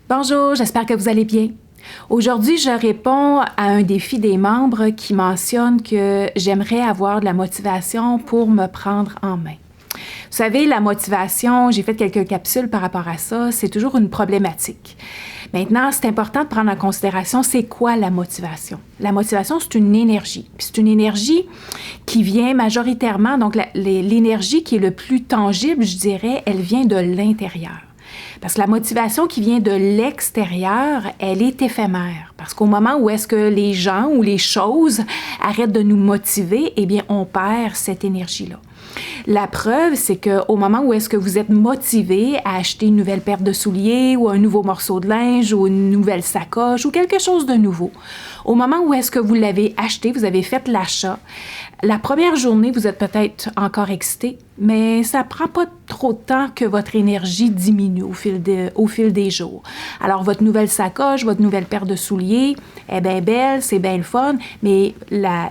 Bonjour, j'espère que vous allez bien. Aujourd'hui, je réponds à un défi des membres qui mentionne que j'aimerais avoir de la motivation pour me prendre en main. Vous savez, la motivation, j'ai fait quelques capsules par rapport à ça, c'est toujours une problématique. Maintenant, c'est important de prendre en considération c'est quoi la motivation. La motivation, c'est une énergie. Puis c'est une énergie qui vient majoritairement, donc l'énergie qui est le plus tangible, je dirais, elle vient de l'intérieur. Parce que la motivation qui vient de l'extérieur, elle est éphémère. Parce qu'au moment où est-ce que les gens ou les choses arrêtent de nous motiver, eh bien, on perd cette énergie-là. La preuve, c'est qu'au moment où est-ce que vous êtes motivé à acheter une nouvelle paire de souliers ou un nouveau morceau de linge ou une nouvelle sacoche ou quelque chose de nouveau, au moment où est-ce que vous l'avez acheté, vous avez fait l'achat, la première journée, vous êtes peut-être encore excité, mais ça prend pas trop de temps que votre énergie diminue au fil des jours. Alors, votre nouvelle sacoche, votre nouvelle paire de souliers est bien belle, c'est bien le fun, mais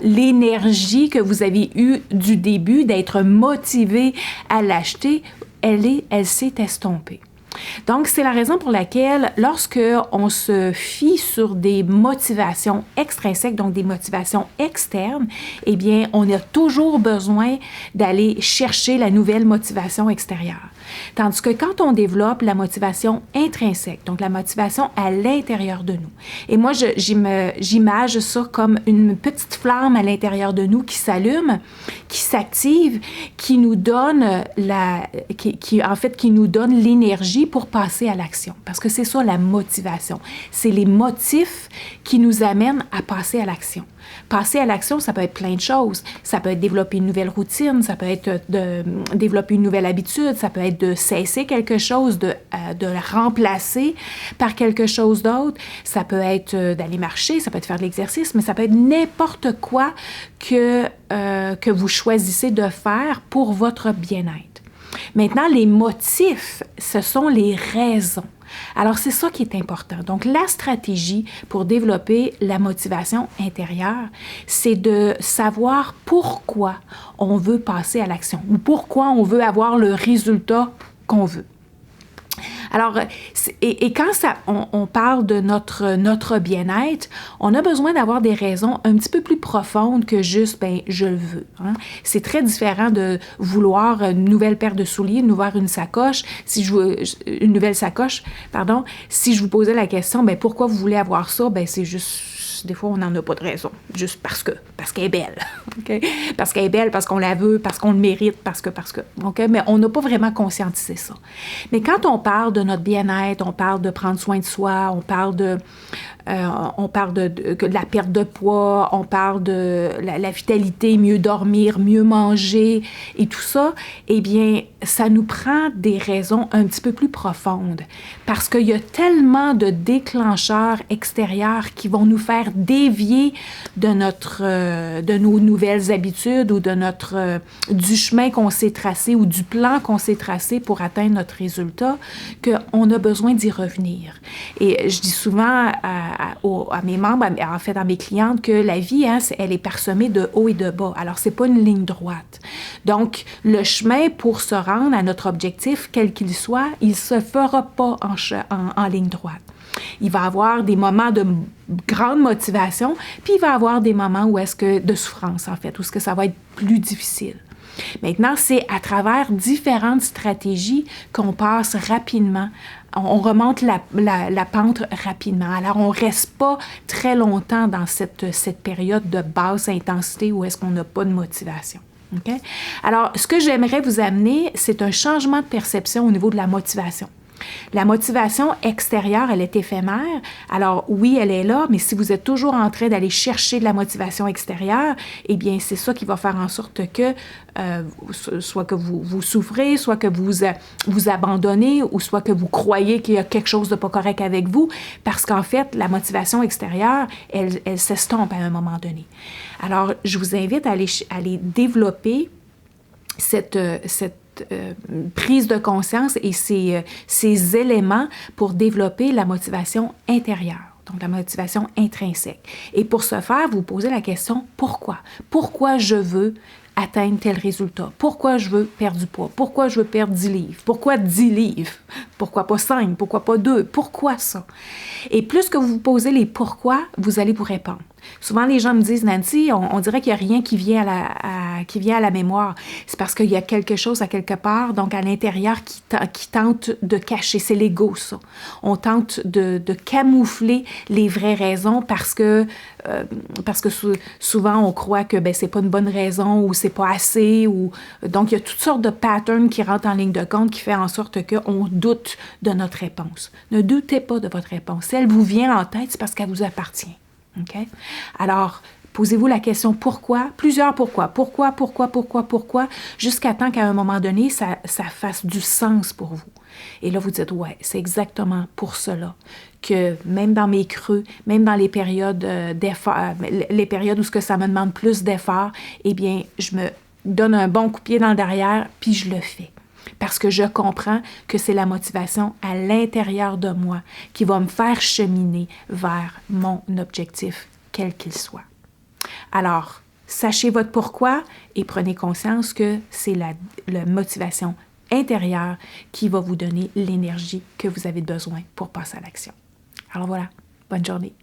l'énergie que vous avez eue du début d'être motivé à l'acheter, elle s'est estompée. Donc, c'est la raison pour laquelle, lorsque on se fie sur des motivations extrinsèques, donc des motivations externes, eh bien, on a toujours besoin d'aller chercher la nouvelle motivation extérieure. Tandis que quand on développe la motivation intrinsèque, donc la motivation à l'intérieur de nous, et moi, j'image ça comme une petite flamme à l'intérieur de nous qui s'allume, qui s'active, qui nous donne qui nous donne l'énergie pour passer à l'action. Parce que c'est ça la motivation. C'est les motifs qui nous amènent à passer à l'action. Passer à l'action, ça peut être plein de choses. Ça peut être développer une nouvelle routine, ça peut être de développer une nouvelle habitude, ça peut être de cesser quelque chose, de le remplacer par quelque chose d'autre. Ça peut être d'aller marcher, ça peut être faire de l'exercice, mais ça peut être n'importe quoi que vous choisissez de faire pour votre bien-être. Maintenant, les motifs, ce sont les raisons. Alors, c'est ça qui est important. Donc, la stratégie pour développer la motivation intérieure, c'est de savoir pourquoi on veut passer à l'action ou pourquoi on veut avoir le résultat qu'on veut. Alors, et quand on parle de notre bien-être, on a besoin d'avoir des raisons un petit peu plus profondes que juste, je le veux. Hein? C'est très différent de vouloir une nouvelle paire de souliers, une sacoche. Une nouvelle sacoche, pardon. Si je vous posais la question, pourquoi vous voulez avoir ça? C'est juste... Des fois, on n'en a pas de raison, juste parce qu'elle est belle, okay? Parce qu'elle est belle, parce qu'on la veut, parce qu'on le mérite, parce que, okay? Mais on n'a pas vraiment conscientisé ça. Mais quand on parle de notre bien-être, on parle de prendre soin de soi, on parle de la perte de poids, on parle de la vitalité, mieux dormir, mieux manger et tout ça, eh bien, ça nous prend des raisons un petit peu plus profondes parce qu'il y a tellement de déclencheurs extérieurs qui vont nous faire dévier de nos nouvelles habitudes ou du chemin qu'on s'est tracé ou du plan qu'on s'est tracé pour atteindre notre résultat qu'on a besoin d'y revenir. Et je dis souvent à mes membres, en fait à mes clientes, que la vie, elle est parsemée de haut et de bas. Alors, c'est pas une ligne droite. Donc, le chemin pour se rendre à notre objectif, quel qu'il soit, il se fera pas en ligne droite. Il va y avoir des moments de grande motivation, puis il va y avoir des moments de souffrance, en fait, où est-ce que ça va être plus difficile. Maintenant, c'est à travers différentes stratégies qu'on passe rapidement. On remonte la pente rapidement. Alors, on ne reste pas très longtemps dans cette période de basse intensité où est-ce qu'on n'a pas de motivation. Okay? Alors, ce que j'aimerais vous amener, c'est un changement de perception au niveau de la motivation. La motivation extérieure, elle est éphémère. Alors oui, elle est là, mais si vous êtes toujours en train d'aller chercher de la motivation extérieure, eh bien, c'est ça qui va faire en sorte que soit que vous souffrez, soit que vous abandonnez, ou soit que vous croyez qu'il y a quelque chose de pas correct avec vous, parce qu'en fait, la motivation extérieure, elle s'estompe à un moment donné. Alors, je vous invite à aller développer cette prise de conscience et ces éléments pour développer la motivation intérieure, donc la motivation intrinsèque. Et pour ce faire, vous posez la question « Pourquoi? Pourquoi je veux atteindre tel résultat? Pourquoi je veux perdre du poids? Pourquoi je veux perdre 10 livres? Pourquoi 10 livres? Pourquoi pas 5? Pourquoi pas 2? Pourquoi ça? Et plus que vous vous posez les pourquoi, vous allez vous répondre. Souvent, les gens me disent, Nancy, on dirait qu'il n'y a rien qui vient à la mémoire. C'est parce qu'il y a quelque chose à quelque part, donc à l'intérieur, qui tente de cacher. C'est l'ego, ça. On tente de camoufler les vraies raisons parce que souvent, on croit que c'est pas une bonne raison ou c'est pas assez. Donc, il y a toutes sortes de patterns qui rentrent en ligne de compte qui fait en sorte qu'on doute de notre réponse. Ne doutez pas de votre réponse. Si elle vous vient en tête, c'est parce qu'elle vous appartient. Okay? Alors, posez-vous la question pourquoi, plusieurs pourquoi, jusqu'à temps qu'à un moment donné, ça fasse du sens pour vous. Et là, vous dites, ouais, c'est exactement pour cela que même dans mes creux, même dans les périodes d'effort, les périodes où ce que ça me demande plus d'effort, eh bien, je me donne un bon coup de pied dans le derrière, puis je le fais. Parce que je comprends que c'est la motivation à l'intérieur de moi qui va me faire cheminer vers mon objectif, quel qu'il soit. Alors, sachez votre pourquoi et prenez conscience que c'est la motivation intérieure qui va vous donner l'énergie que vous avez besoin pour passer à l'action. Alors voilà, bonne journée.